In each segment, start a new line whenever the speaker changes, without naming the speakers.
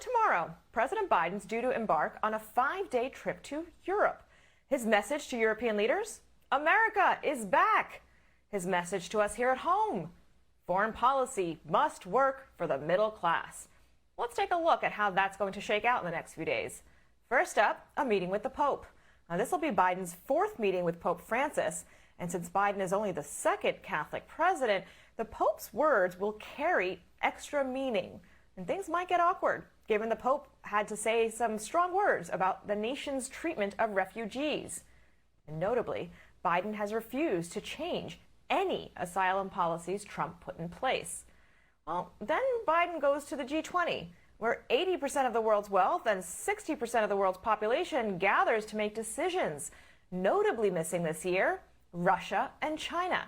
tomorrow, President Biden's due to embark on a 5-day trip to Europe. His message to European leaders? America is back. His message to us here at home? Foreign policy must work for the middle class. Let's take a look at how that's going to shake out in the next few days. First up, a meeting with the Pope. Now, this will be Biden's 4th meeting with Pope Francis. And since Biden is only the 2nd Catholic president, the Pope's words will carry extra meaning. And things might get awkward, given the Pope had to say some strong words about the nation's treatment of refugees. And notably, Biden has refused to change any asylum policies Trump put in place. Well, then Biden goes to the G20, where 80% of the world's wealth and 60% of the world's population gathers to make decisions. Notably missing this year, Russia and China.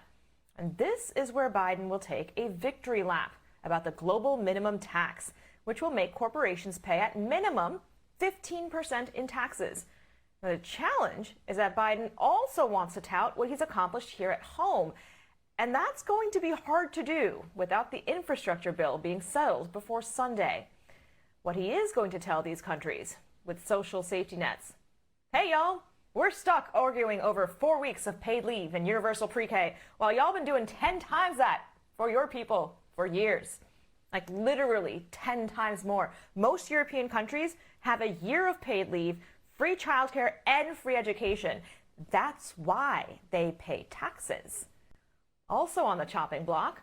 And this is where Biden will take a victory lap about the global minimum tax, which will make corporations pay at minimum 15% in taxes. Now, the challenge is that Biden also wants to tout what he's accomplished here at home. And that's going to be hard to do without the infrastructure bill being settled before Sunday. What he is going to tell these countries with social safety nets: hey, y'all, we're stuck arguing over 4 weeks of paid leave and universal pre-K while y'all been doing 10 times that for your people for years. Like literally 10 times more. Most European countries have a year of paid leave, free childcare, and free education. That's why they pay taxes. Also on the chopping block,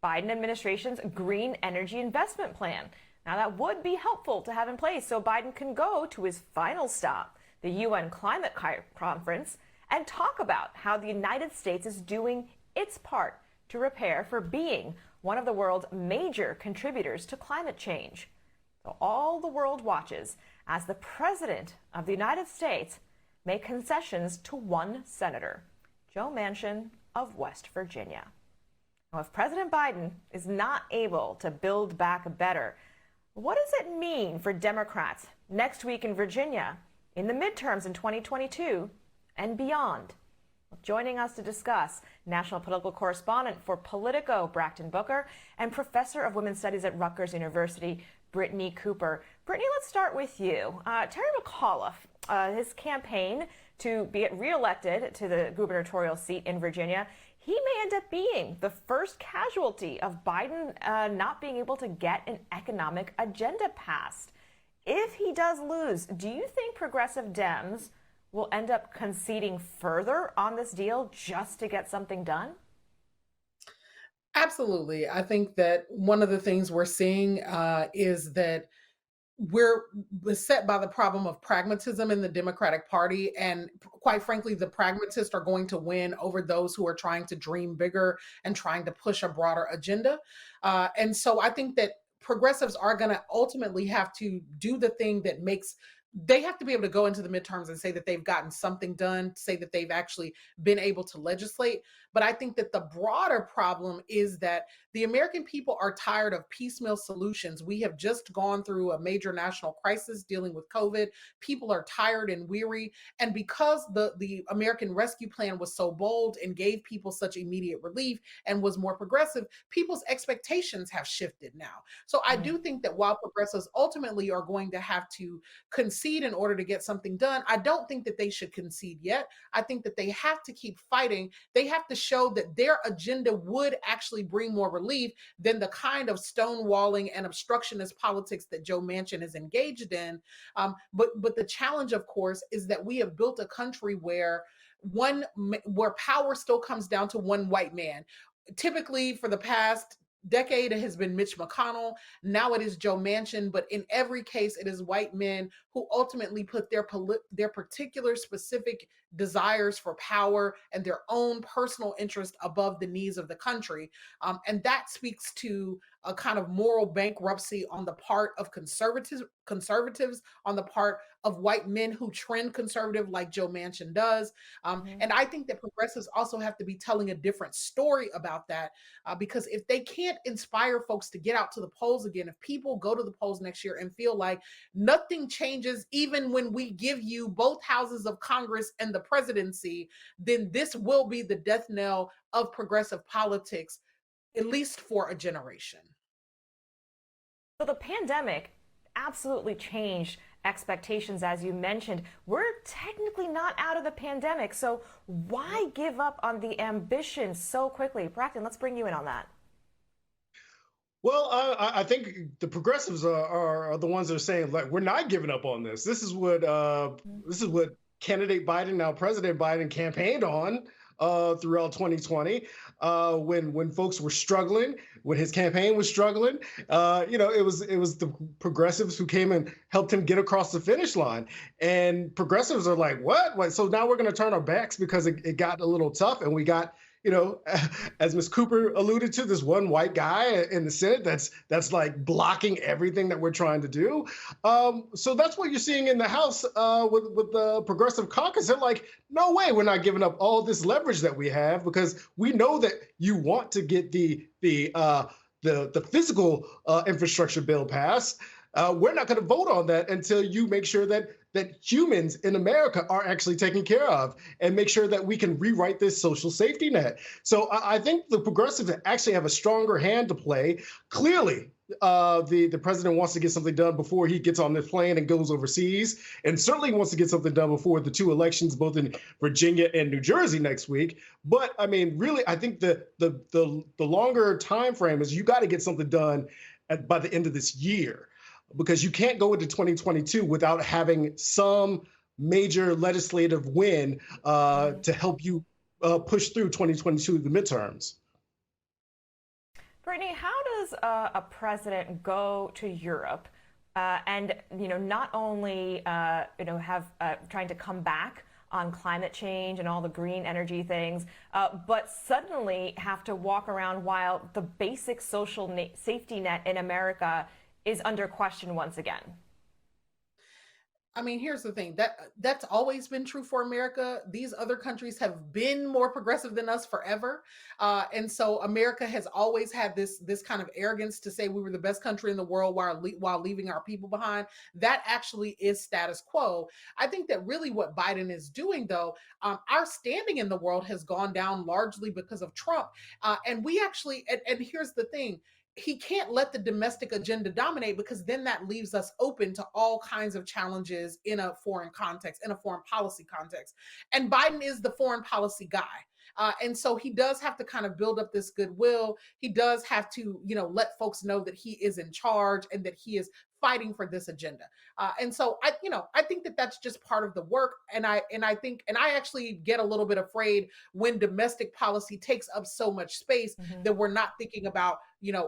Biden administration's green energy investment plan. Now, that would be helpful to have in place so Biden can go to his final stop, the UN Climate Conference, and talk about how the United States is doing its part to prepare for being one of the world's major contributors to climate change. So all the world watches as the President of the United States make concessions to one senator, Joe Manchin of West Virginia. Now, if President Biden is not able to build back better, what does it mean for Democrats next week in Virginia, in the midterms in 2022, and beyond? Joining us to discuss, national political correspondent for Politico, Brakkton Booker, and professor of women's studies at Rutgers University, Brittney Cooper. Brittney, let's start with you. Terry McAuliffe, his campaign to be reelected to the gubernatorial seat in Virginia, he may end up being the first casualty of Biden not being able to get an economic agenda passed. If he does lose, do you think progressive Dems will end up conceding further on this deal just to get something done?
Absolutely. I think that one of the things we're seeing is that we're beset by the problem of pragmatism in the Democratic Party. And quite frankly, the pragmatists are going to win over those who are trying to dream bigger and trying to push a broader agenda. And so I think that progressives are going to ultimately have to do the thing that makes they have to be able to go into the midterms and say that they've gotten something done, say that they've actually been able to legislate. But I think that the broader problem is that the American people are tired of piecemeal solutions. We have just gone through a major national crisis dealing with COVID. People are tired and weary. And because the American Rescue Plan was so bold and gave people such immediate relief and was more progressive, people's expectations have shifted now. So I do think that while progressives ultimately are going to have to concede in order to get something done, I don't think that they should concede yet. I think that they have to keep fighting. They have to show that their agenda would actually bring more relief than the kind of stonewalling and obstructionist politics that Joe Manchin is engaged in. But the challenge, of course, is that we have built a country where where power still comes down to one white man. Typically, for the past decade, it has been Mitch McConnell. Now it is Joe Manchin. But in every case, it is white men who ultimately put their particular specific desires for power and their own personal interest above the needs of the country. And that speaks to a kind of moral bankruptcy on the part of conservatives, on the part of white men who trend conservative like Joe Manchin does. And I think that progressives also have to be telling a different story about that, because if they can't inspire folks to get out to the polls again, if people go to the polls next year and feel like nothing changes even when we give you both houses of Congress and the presidency, then this will be the death knell of progressive politics, at least for a generation.
So the pandemic absolutely changed expectations, as you mentioned. We're technically not out of the pandemic, so why give up on the ambition so quickly? Brakkton, let's bring you in on that.
Well, I think the progressives are the ones that are saying like we're not giving up on this. This is what candidate Biden, now President Biden, campaigned on throughout 2020 when folks were struggling, when his campaign was struggling. It was the progressives who came and helped him get across the finish line. And progressives are like, what? Like, so now we're going to turn our backs because it got a little tough, and we got you know, as Ms. Cooper alluded to, this one white guy in the Senate that's like blocking everything that we're trying to do. So that's what you're seeing in the House with the Progressive Caucus. They're like, no way, we're not giving up all this leverage that we have because we know that you want to get the physical infrastructure bill passed. We're not going to vote on that until you make sure that humans in America are actually taken care of and make sure that we can rewrite this social safety net. So I think the progressives actually have a stronger hand to play. Clearly, the president wants to get something done before he gets on this plane and goes overseas, and certainly wants to get something done before the two elections, both in Virginia and New Jersey next week. But I mean, really, I think the longer time frame is you got to get something done by the end of this year, because you can't go into 2022 without having some major legislative win to help you push through 2022, the midterms.
Brittney, how does a president go to Europe and not only have trying to come back on climate change and all the green energy things, but suddenly have to walk around while the basic social safety net in America is under question once again?
I mean, here's the thing, that's always been true for America. These other countries have been more progressive than us forever, and so America has always had this kind of arrogance to say we were the best country in the world while leaving our people behind. That actually is status quo. I think that really what Biden is doing, though, our standing in the world has gone down largely because of Trump, and we actually and here's the thing, he can't let the domestic agenda dominate, because then that leaves us open to all kinds of challenges in a foreign context, in a foreign policy context. And Biden is the foreign policy guy. And so he does have to kind of build up this goodwill. He does have to, let folks know that he is in charge and that he is fighting for this agenda. And so I think that that's just part of the work. And I actually get a little bit afraid when domestic policy takes up so much space
Mm-hmm.
that we're not thinking about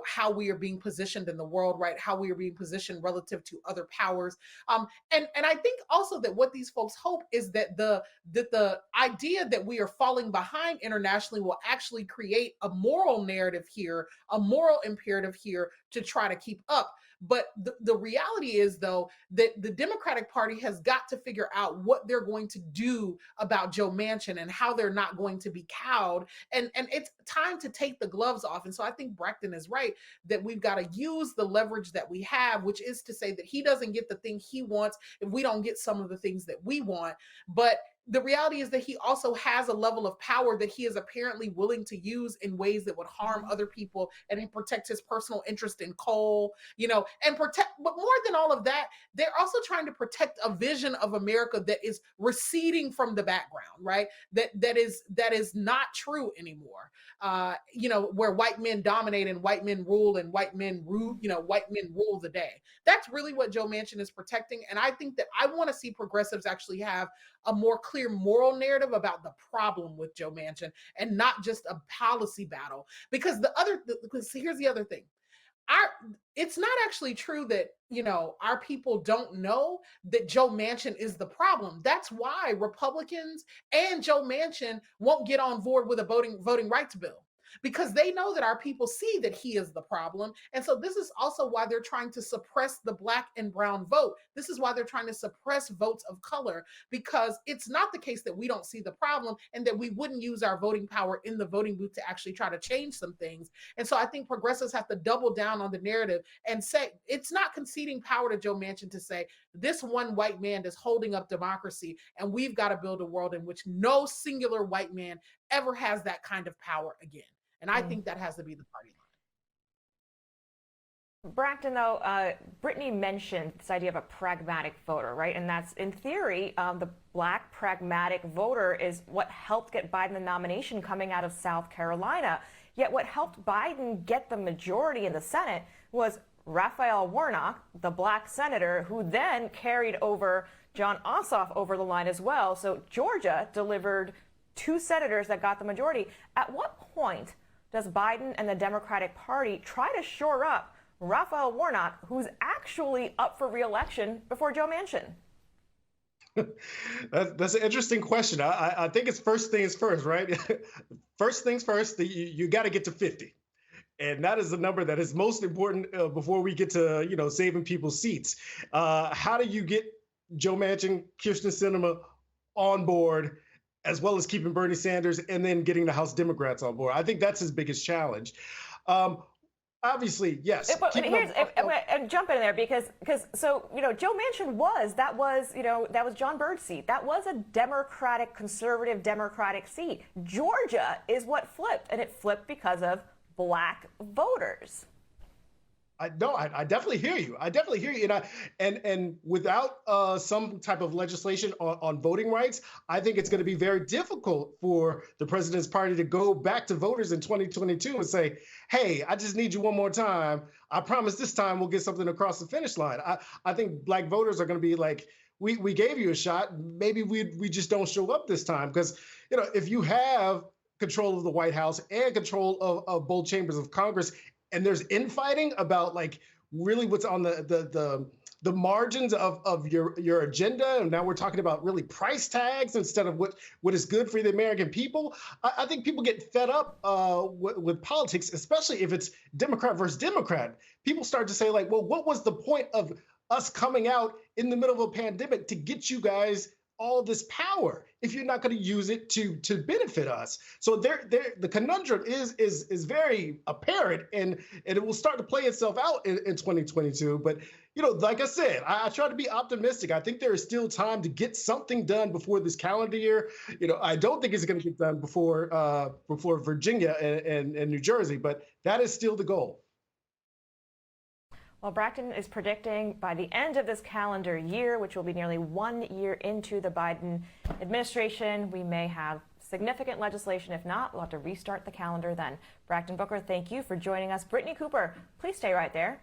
how we are being positioned in the world, right? How we are being positioned relative to other powers. And I think also that what these folks hope is that the idea that we are falling behind internationally will actually create a moral narrative here, a moral imperative here to try to keep up. But the reality is, though, that the Democratic Party has got to figure out what they're going to do about Joe Manchin and how they're not going to be cowed. And it's time to take the gloves off. And so I think Brakkton is right that we've got to use the leverage that we have, which is to say that he doesn't get the thing he wants if we don't get some of the things that we want. But the reality is that he also has a level of power that he is apparently willing to use in ways that would harm other people and protect his personal interest in coal, and protect. But more than all of that, they're also trying to protect a vision of America that is receding from the background, right? That is not true anymore. Where white men dominate and white men rule and white men rule, white men rule the day. That's really what Joe Manchin is protecting. And I think that I want to see progressives actually have a more clear moral narrative about the problem with Joe Manchin and not just a policy battle. Because because here's the other thing. Our It's not actually true that our people don't know that Joe Manchin is the problem. That's why Republicans and Joe Manchin won't get on board with a voting rights bill, because they know that our people see that he is the problem. And so this is also why they're trying to suppress the black and brown vote. This is why they're trying to suppress votes of color, because it's not the case that we don't see the problem and that we wouldn't use our voting power in the voting booth to actually try to change some things. And so I think progressives have to double down on the narrative and say it's not conceding power to Joe Manchin to say this one white man is holding up democracy, and we've got to build a world in which no singular white man ever has that kind of power again. And I think that has to be the party line.
Brakkton, though, Brittney mentioned this idea of a pragmatic voter, right? And that's, in theory, the black pragmatic voter is what helped get Biden the nomination coming out of South Carolina. Yet what helped Biden get the majority in the Senate was Raphael Warnock, the black senator, who then carried over John Ossoff over the line as well. So Georgia delivered 2 senators that got the majority. At what point does Biden and the Democratic Party try to shore up Raphael Warnock, who's actually up for re-election before Joe Manchin?
That's an interesting question. I think it's first things first, right? First things first, you got to get to 50. And that is the number that is most important before we get to, saving people's seats. How do you get Joe Manchin, Kyrsten Sinema on board, as well as keeping Bernie Sanders and then getting the House Democrats on board? I think that's his biggest challenge. Obviously, yes.
And jump in there because Joe Manchin was John Bird's seat. That was a Democratic, conservative Democratic seat. Georgia is what flipped, and it flipped because of black voters.
I definitely hear you. And without some type of legislation on voting rights, I think it's going to be very difficult for the president's party to go back to voters in 2022 and say, hey, I just need you one more time. I promise this time we'll get something across the finish line. I think black voters are going to be like, we gave you a shot. Maybe we just don't show up this time. Because, if you have control of the White House and control of both chambers of Congress, and there's infighting about really what's on the margins of your agenda, and now we're talking about really price tags instead of what is good for the American people. I think people get fed up with politics, especially if it's Democrat versus Democrat. People start to say well, what was the point of us coming out in the middle of a pandemic to get you guys all this power if you're not going to use it to benefit us? So the conundrum is very apparent, and it will start to play itself out in 2022. But like I said, I try to be optimistic. I think there is still time to get something done before this calendar year. I don't think it's going to get done before Virginia and New Jersey, but that is still the goal.
Well, Brakkton is predicting by the end of this calendar year, which will be nearly 1 year into the Biden administration, we may have significant legislation. If not, we'll have to restart the calendar then. Brakkton Booker, thank you for joining us. Brittney Cooper, please stay right there.